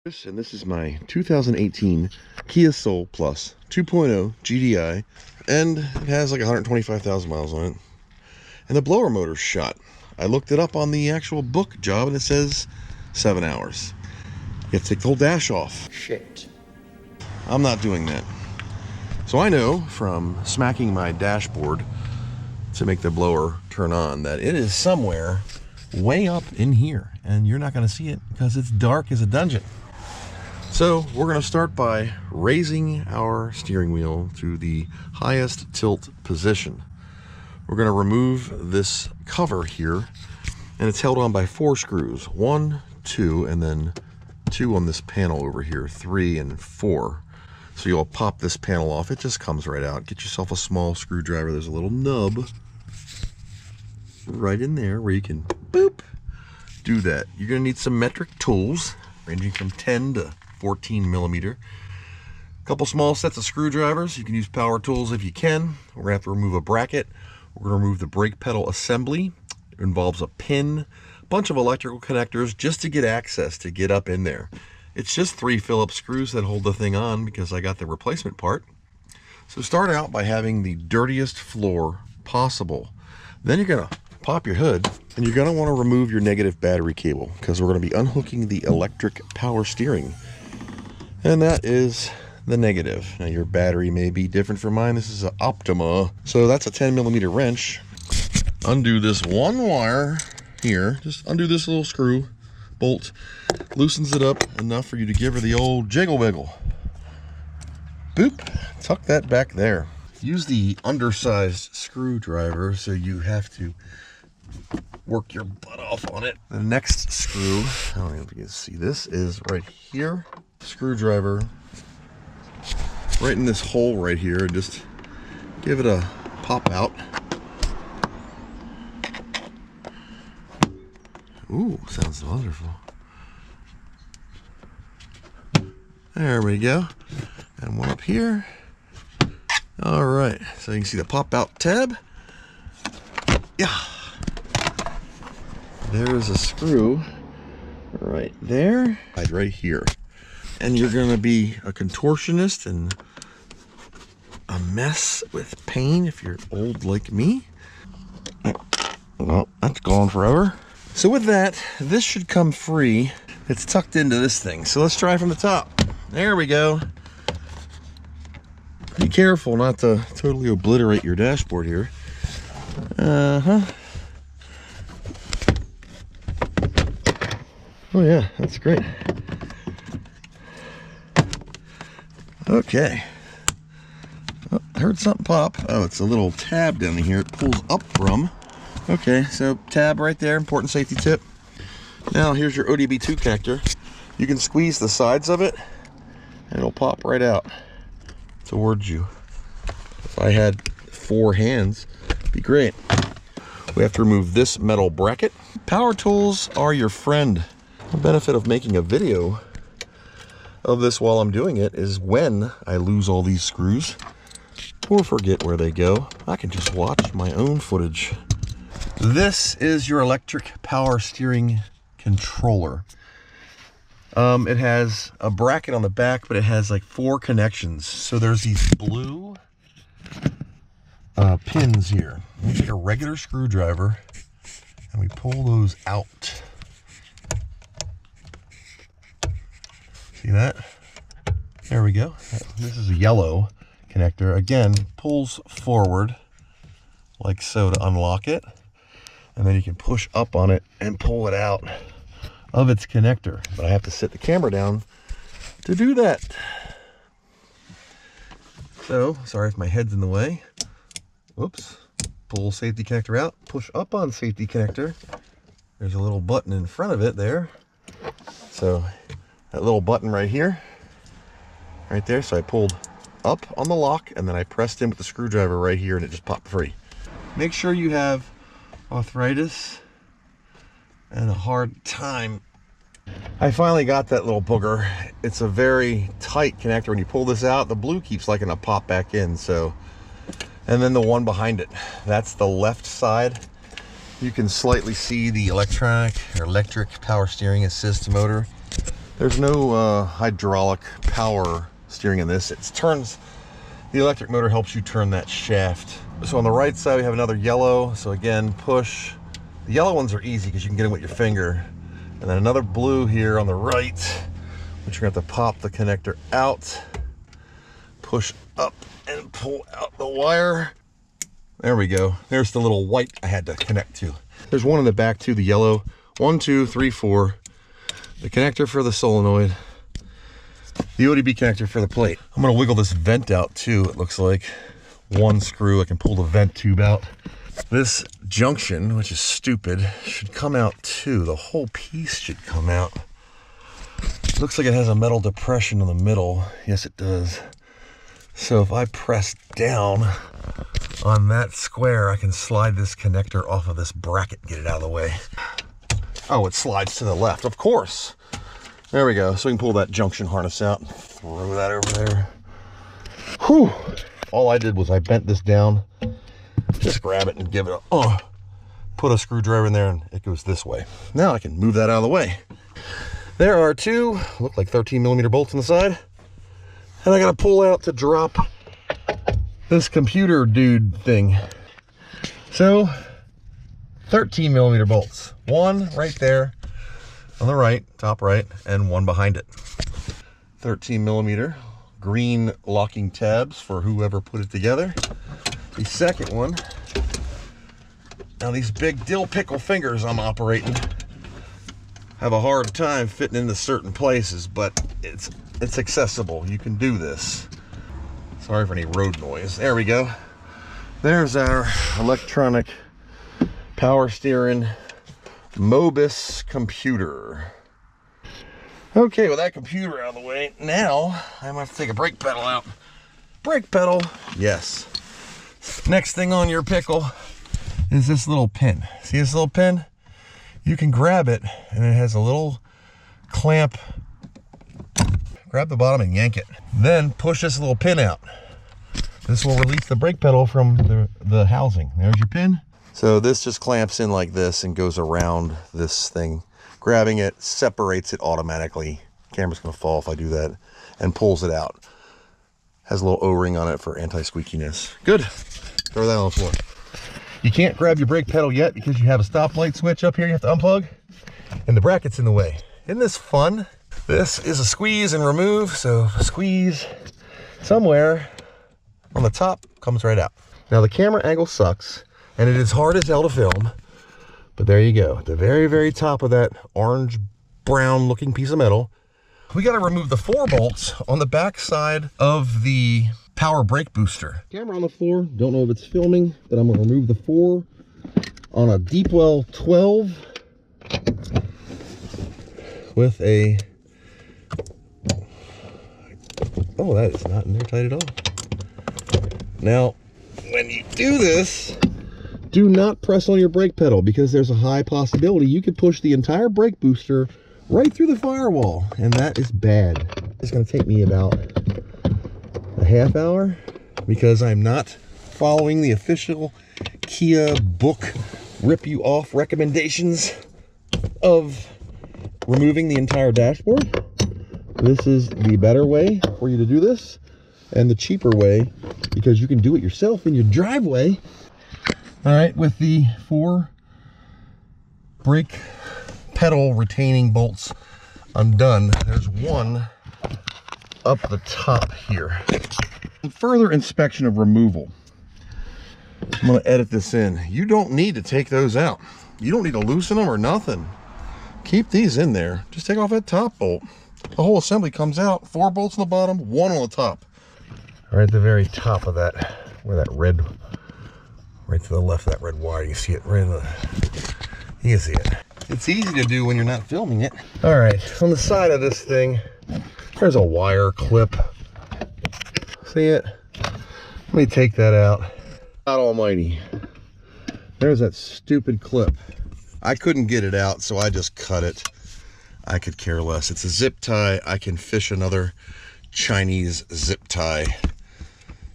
And this is my 2018 Kia Soul Plus 2.0 GDI, and it has like 125,000 miles on it. And the blower motor's shot. I looked it up on the actual book job and it says 7 hours. You have to take the whole dash off. Shit. I'm not doing that. So I know from smacking my dashboard to make the blower turn on that it is somewhere way up in here, and you're not going to see it because it's dark as a dungeon. So we're going to start by raising our steering wheel to the highest tilt position. We're going to remove this cover here, and it's held on by 4 screws. 1, 2, and then 2 on this panel over here, 3 and 4. So you'll pop this panel off. It just comes right out. Get yourself a small screwdriver. There's a little nub right in there where you can boop do that. You're going to need some metric tools ranging from 10 to 14 millimeter. A couple small sets of screwdrivers. You can use power tools if you can. We're going to have to remove a bracket. We're going to remove the brake pedal assembly. It involves a pin, a bunch of electrical connectors just to get access to get up in there. It's just 3 Phillips screws that hold the thing on because I got the replacement part. So start out by having the dirtiest floor possible. Then you're going to pop your hood, and you're going to want to remove your negative battery cable because we're going to be unhooking the electric power steering. And that is the negative. Now your battery may be different from mine. This is an Optima. So that's a 10 millimeter wrench. Undo this one wire here. Just undo this little screw bolt. Loosens it up enough for you to give her the old jiggle wiggle. Boop. Tuck that back there. Use the undersized screwdriver so you have to work your butt off on it. The next screw, I don't know if you can see this, is right here. Screwdriver right in this hole right here, and just give it a pop out. Ooh, sounds wonderful. There we go. And one up here. All right, so you can see the pop out tab. Yeah. There's a screw right there, right here. And you're gonna be a contortionist and a mess with pain if you're old like me. Well, that's gone forever. So with that, this should come free. It's tucked into this thing. So let's try from the top. There we go. Be careful not to totally obliterate your dashboard here. Oh yeah, that's great. Okay. Oh, I heard something pop. Oh, it's a little tab down here it pulls up from. Okay, so tab right there, important safety tip. Now here's your ODB2 connector. You can squeeze the sides of it and it'll pop right out towards you. If I had 4 hands, it'd be great. We have to remove this metal bracket. Power tools are your friend. The benefit of making a video of this while I'm doing it is when I lose all these screws or forget where they go, I can just watch my own footage. This is your electric power steering controller. It has a bracket on the back, but it has like 4 connections. So there's these blue pins here. We take a regular screwdriver and we pull those out. See that? There we go. This is a yellow connector. Again, pulls forward like so to unlock it. And then you can push up on it and pull it out of its connector. But I have to sit the camera down to do that. So, sorry if my head's in the way. Whoops. Pull safety connector out, push up on safety connector. There's a little button in front of it there. So that little button right here, right there. So I pulled up on the lock and then I pressed in with the screwdriver right here and it just popped free. Make sure you have arthritis and a hard time. I finally got that little booger. It's a very tight connector. When you pull this out, the blue keeps liking to pop back in. So, and then the one behind it, that's the left side. You can slightly see the electric power steering assist motor. There's no hydraulic power steering in this. It turns, the electric motor helps you turn that shaft. So on the right side, we have another yellow. So again, push. The yellow ones are easy because you can get them with your finger. And then another blue here on the right, which you're gonna have to pop the connector out, push up and pull out the wire. There we go. There's the little white I had to connect to. There's one in the back too, the yellow. 1, 2, 3, 4. The connector for the solenoid. The ODB connector for the plate. I'm gonna wiggle this vent out too, it looks like. One screw, I can pull the vent tube out. This junction, which is stupid, should come out too. The whole piece should come out. Looks like it has a metal depression in the middle. Yes, it does. So if I press down on that square, I can slide this connector off of this bracket and get it out of the way. Oh, it slides to the left, of course. There we go. So we can pull that junction harness out, throw that over there. Whew. All I did was I bent this down. Just grab it and give it a, put a screwdriver in there and it goes this way. Now I can move that out of the way. There are two, look like 13mm bolts on the side. And I gotta pull out to drop this computer dude thing. So 13mm bolts. One right there on the right, top right, and one behind it. 13mm green locking tabs for whoever put it together. The second one, now these big dill pickle fingers I'm operating have a hard time fitting into certain places, but it's accessible. You can do this. Sorry for any road noise. There we go. There's our electronic power steering Mobis computer. Okay, with that computer out of the way, now I'm gonna have to take a brake pedal out. Brake pedal, yes. Next thing on your pickle is this little pin. See this little pin? You can grab it and it has a little clamp. Grab the bottom and yank it. Then push this little pin out. This will release the brake pedal from the housing. There's your pin. So this just clamps in like this and goes around this thing. Grabbing it separates it automatically. Camera's gonna fall if I do that. And pulls it out. Has a little O-ring on it for anti-squeakiness. Good. Throw that on the floor. You can't grab your brake pedal yet because you have a stoplight switch up here you have to unplug. And the bracket's in the way. Isn't this fun? This is a squeeze and remove. So squeeze somewhere on the top, comes right out. Now the camera angle sucks and it is hard as hell to film. But there you go. At the very, very top of that orange brown looking piece of metal, we got to remove the 4 bolts on the back side of the power brake booster. Camera on the floor. Don't know if it's filming, but I'm going to remove the 4 on a Deepwell 12 with a, oh, that is not in there tight at all. Now, when you do this, do not press on your brake pedal because there's a high possibility you could push the entire brake booster right through the firewall, and that is bad. It's going to take me about a half hour because I'm not following the official Kia book rip you off recommendations of removing the entire dashboard. This is the better way for you to do this and the cheaper way because you can do it yourself in your driveway. All right, with the 4 brake pedal retaining bolts undone, there's one up the top here. Further inspection of removal. I'm going to edit this in. You don't need to take those out. You don't need to loosen them or nothing. Keep these in there. Just take off that top bolt. The whole assembly comes out. 4 bolts on the bottom, 1 on the top. Right at the very top of that, where that red, right to the left of that red wire, you see it right in the, you can see it. It's easy to do when you're not filming it. All right, on the side of this thing, there's a wire clip. See it? Let me take that out. God almighty. There's that stupid clip. I couldn't get it out, so I just cut it. I could care less. It's a zip tie. I can fish another Chinese zip tie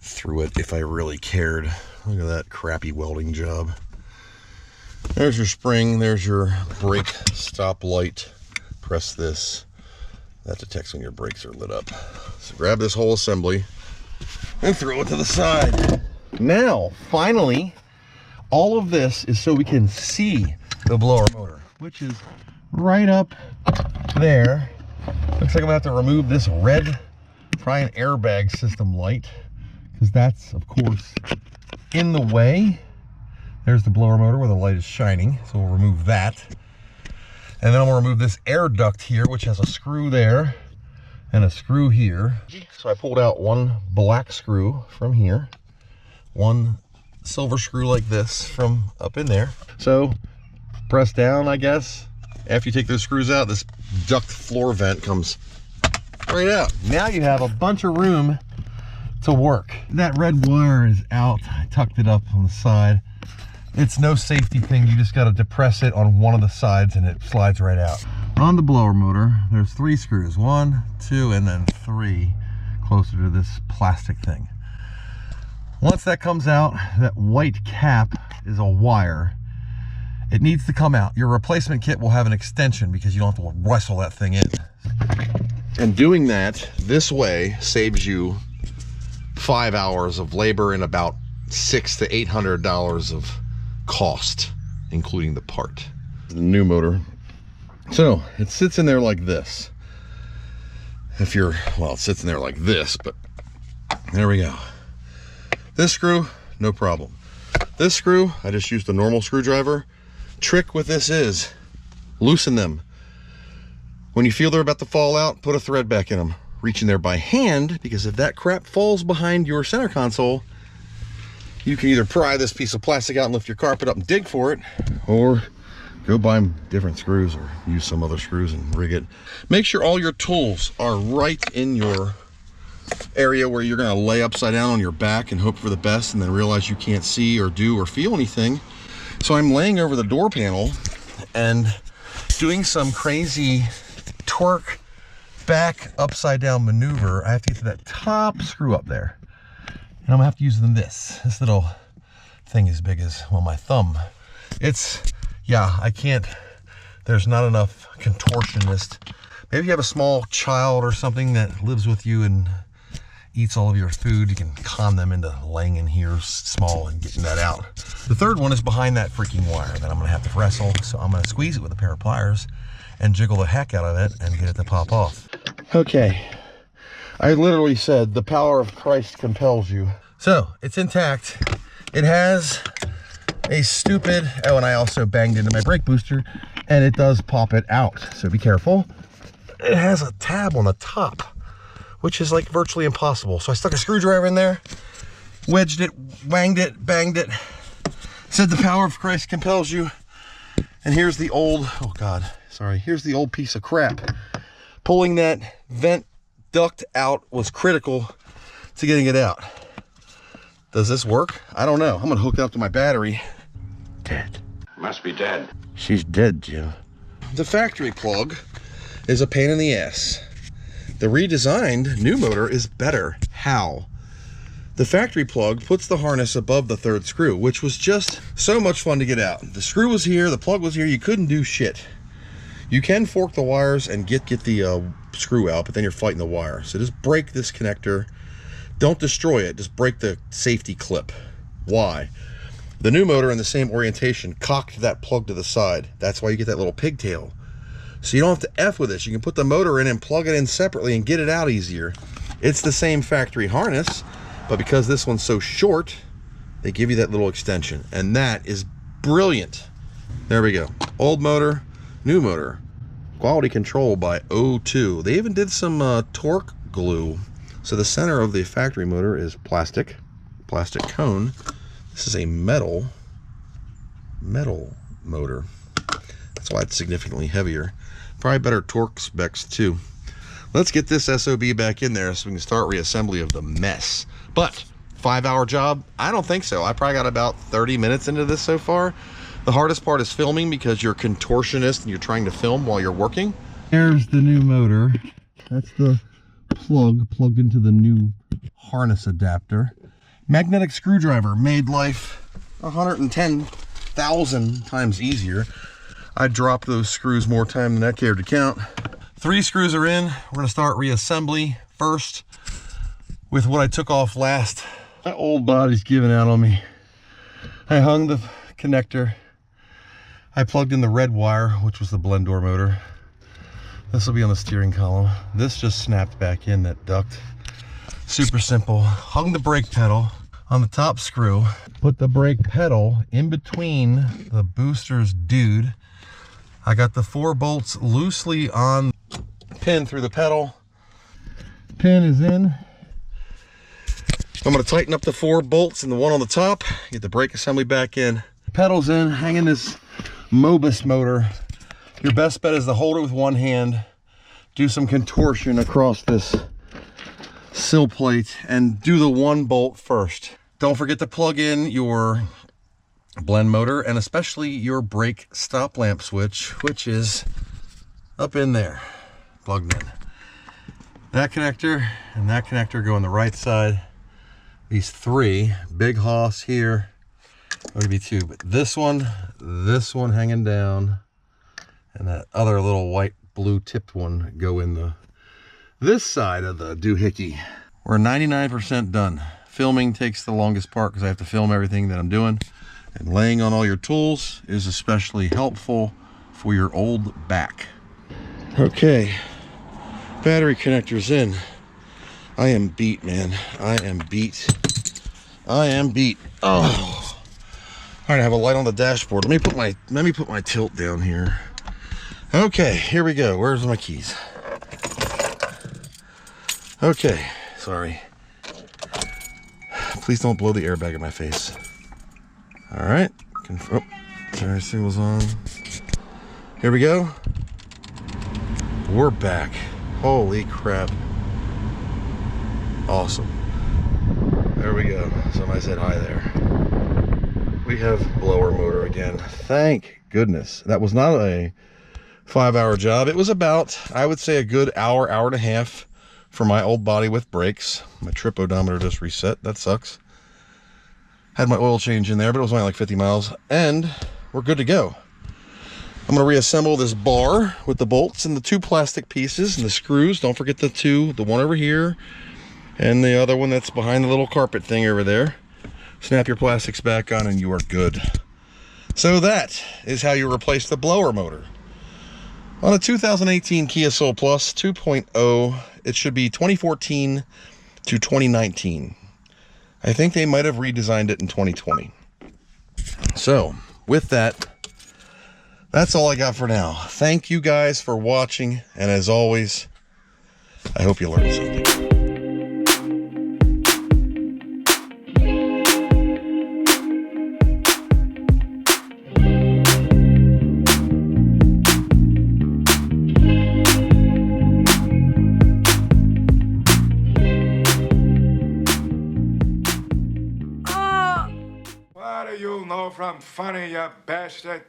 through it if I really cared. Look at that crappy welding job. There's your spring. There's your brake stop light. Press this. That detects when your brakes are lit up. So grab this whole assembly and throw it to the side. Now, finally, all of this is so we can see the blower motor, which is right up there. Looks like I'm gonna have to remove this red, try an airbag system light, because that's, of course, in the way. There's the blower motor where the light is shining, so we'll remove that. And then I'm gonna remove this air duct here, which has a screw there and a screw here. So I pulled out one black screw from here, one silver screw like this from up in there. So press down, I guess. After you take those screws out, this duct floor vent comes right out. Now you have a bunch of room to work. That red wire is out. I tucked it up on the side. It's no safety thing. You just got to depress it on one of the sides and it slides right out. On the blower motor, there's 3 screws. 1, 2, and then 3 closer to this plastic thing. Once that comes out, that white cap is a wire. It needs to come out. Your replacement kit will have an extension because you don't have to wrestle that thing in. And doing that this way saves you 5 hours of labor and about $600 to $800 of cost, including the part. The new motor. So it sits in there like this. If you're, well, it sits in there like this, but there we go. This screw, no problem. This screw, I just used a normal screwdriver. Trick with this is loosen them. When you feel they're about to fall out, put a thread back in them. Reach in there by hand, because if that crap falls behind your center console, you can either pry this piece of plastic out and lift your carpet up and dig for it, or go buy different screws or use some other screws and rig it. Make sure all your tools are right in your area where you're gonna lay upside down on your back and hope for the best and then realize you can't see or do or feel anything. So I'm laying over the door panel and doing some crazy torque back upside down maneuver. I have to get to that top screw up there. And I'm gonna have to use this little thing as big as, well, my thumb. It's, yeah, I can't, there's not enough contortionist. Maybe you have a small child or something that lives with you and eats all of your food. You can con them into laying in here small and getting that out. The third one is behind that freaking wire that I'm gonna have to wrestle. So I'm gonna squeeze it with a pair of pliers and jiggle the heck out of it and get it to pop off. Okay. I literally said the power of Christ compels you. So it's intact. It has a stupid, oh, and I also banged into my brake booster and it does pop it out. So be careful. It has a tab on the top, which is like virtually impossible. So I stuck a screwdriver in there, wedged it, wanged it, banged it, said the power of Christ compels you. And here's the old, oh God, sorry. Here's the old piece of crap. Pulling that vent duct out was critical to getting it out. Does this work? I don't know. I'm gonna hook it up to my battery. Dead. Must be dead. She's dead, Jim. The factory plug is a pain in the ass. The redesigned new motor is better. How? The factory plug puts the harness above the third screw, which was just so much fun to get out. The screw was here, the plug was here, you couldn't do shit. You can fork the wires and get the screw out, but then you're fighting the wire. So just break this connector. Don't destroy it, just break the safety clip. Why? The new motor in the same orientation cocked that plug to the side. That's why you get that little pigtail. So you don't have to F with this. You can put the motor in and plug it in separately and get it out easier. It's the same factory harness, but because this one's so short, they give you that little extension. And that is brilliant. There we go. Old motor, new motor. Quality control by O2. They even did some torque glue. So the center of the factory motor is plastic cone. This is a metal motor. That's why it's significantly heavier. Probably better torque specs too. Let's get this SOB back in there so we can start reassembly of the mess. But 5-hour job? I don't think so. I probably got about 30 minutes into this so far. The hardest part is filming because you're a contortionist and you're trying to film while you're working. There's the new motor. That's the plug plugged into the new harness adapter. Magnetic screwdriver made life 110,000 times easier. I dropped those screws more time than I cared to count. 3 screws are in. We're gonna start reassembly first with what I took off last. My old body's giving out on me. I hung the connector. I plugged in the red wire, which was the blend door motor. This will be on the steering column. This just snapped back in, that duct. Super simple. Hung the brake pedal on the top screw. Put the brake pedal in between the boosters dude. I got the 4 bolts loosely on pin through the pedal. Pin is in. I'm going to tighten up the 4 bolts and the one on the top. Get the brake assembly back in. Pedals in, hanging this Mobus motor. Your best bet is to hold it with one hand, do some contortion across this sill plate, and do the 1 bolt first. Don't forget to plug in your blend motor and especially your brake stop lamp switch, which is up in there, plugged in. That connector and that connector go on the right side. These 3, big hoss here, would be 2, but this one hanging down, and that other little white blue tipped one go in this side of the doohickey. We're 99% done. Filming takes the longest part because I have to film everything that I'm doing, and laying on all your tools is especially helpful for your old back. Okay, battery connectors in. I am beat, man. I am beat. Oh. All right, I have a light on the dashboard. Let me put my tilt down here. Okay, here we go. Where's my keys? Okay, sorry. Please don't blow the airbag in my face. All right. Turn signals on. Here we go. We're back. Holy crap. Awesome. There we go. Somebody said hi there. We have blower motor again. Thank goodness. That was not a 5-hour job. It was about, I would say, a good hour, hour and a half for my old body with brakes. My trip odometer just reset. That sucks. Had my oil change in there, but it was only like 50 miles. And we're good to go. I'm going to reassemble this bar with the bolts and the 2 plastic pieces and the screws. Don't forget the 2, the one over here and the other one that's behind the little carpet thing over there. Snap your plastics back on and you are good. So that is how you replace the blower motor. On a 2018 Kia Soul Plus 2.0, it should be 2014 to 2019. I think they might have redesigned it in 2020. So, with that, that's all I got for now. Thank you guys for watching, and as always, I hope you learned something. What do you know from funny, you bastard?